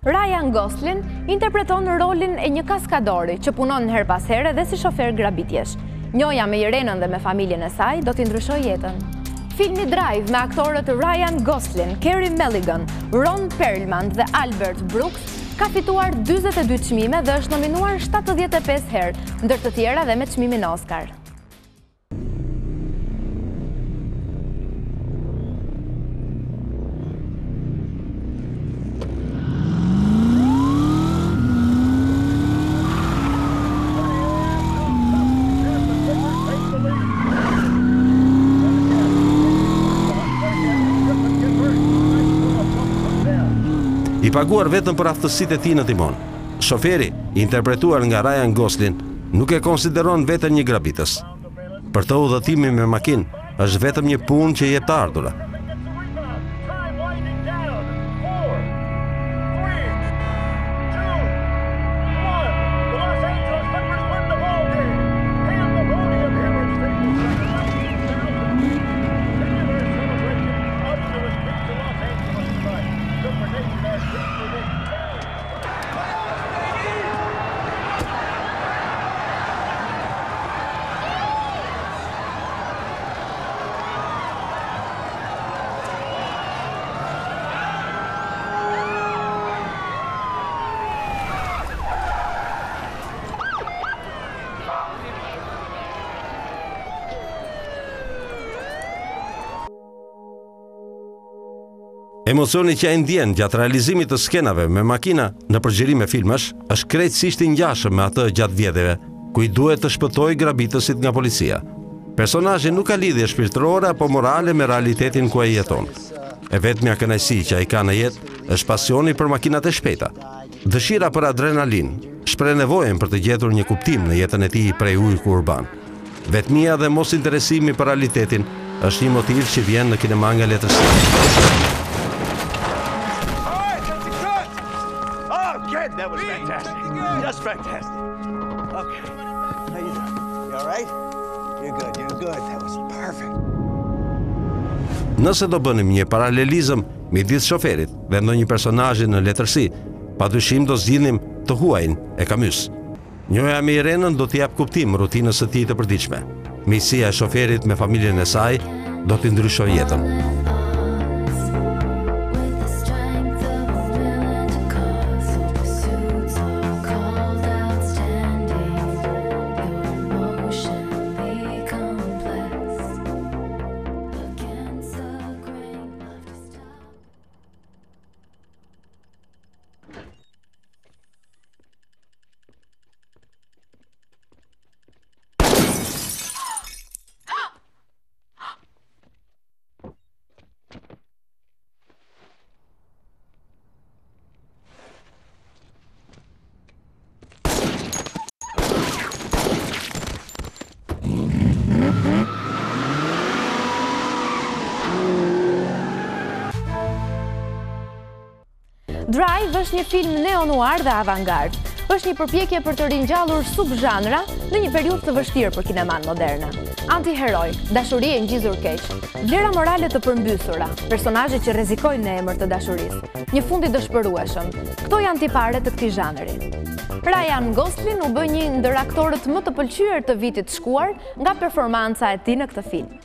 Ryan Gosling interpreton rolin e një kaskadori që punon her pas here dhe si shofer grabitjesh. Njoja me Irenën dhe me familjen e saj do t'i ndryshoj jetën. Filmi Drive me aktorët Ryan Gosling, Carey Mulligan, Ron Perlman dhe Albert Brooks ka fituar 42 çmime dhe është nominuar 75 herë, ndër të tjera dhe me çmimin Oscar. I paguar vetëm për aftësitë e tij në timon. Shoferi, interpretuar nga Ryan Gosling, nuk e konsideron veten një grabitës. Për të udhëtimin me makinë është vetëm një punë që jep të ardhura. Emocioni që ai ndjen gjatë realizimit të skenave me makina në përgjigjerim me filmash është krejtësisht i ngjashëm me atë gjatë vjetëve, ku i duhet të shpëtojë grabitësit nga policia. Personazhi nuk ka lidhje shpirtërore apo morale me realitetin ku ai jeton. E vetmja kënaqësi që ai ka në jetë është pasioni për makinat e shpejta. Dëshira për adrenalinë shpreh nevojën për të gjetur një kuptim në jetën e tij prej ujku urban. Vetmia dhe mos interesimi për realitetin është një motiv që vjen në kinema nga letërsia. That was fantastic. Just fantastic. Okay. How you doing? You all right? You're good. You're good. That was perfect. Nëse do bënim një paralelizëm midis shoferit dhe ndonjë personazhi në letërsi, padyshim do zgjidhnim të huajin e Camus. Njoja me Irenën do t'i jap kuptim rutinës së tij të përditshme. Miqësia e shoferit me familjen e saj do t'i ndryshojë jetën. Drive është një film neo-noir dhe avantgard. Është një përpjekje për të ringjallur subzhanra në një periudhë të vështirë për kineman moderne. Antiheroj, dashuri e ngjizur keq, vlera morale të përmbysura, personazhe që rrezikojnë në emër të dashurisë, një fund i dëshpërueshëm. Këto janë tiparet të këtij zhanri. Ryan Gosling u bë një ndër aktorët më të pëlqyer të vitit shkuar nga performanca e tij në këtë film.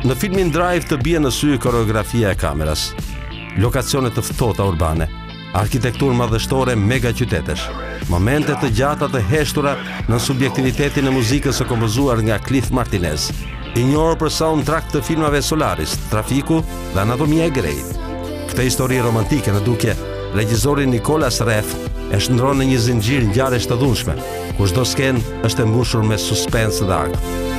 Në filmin Drive të bie në sy koreografia e kameras, lokacione të ftohta urbane, arkitekturë madhështore mega qytetesh, momente të gjata të heshtura në subjektivitetin e muzikës së kompozuar nga Cliff Martinez, i njohur për soundtrack të filmave Solaris, Trafiku dhe Anatomia e Grey. Këtë histori romantike në dukje, regjizori Nicholas Refn e shndron në një zinxhir ngjarjesh të dhunshme, ku çdo skenë është e mbushur me suspens dhe akt.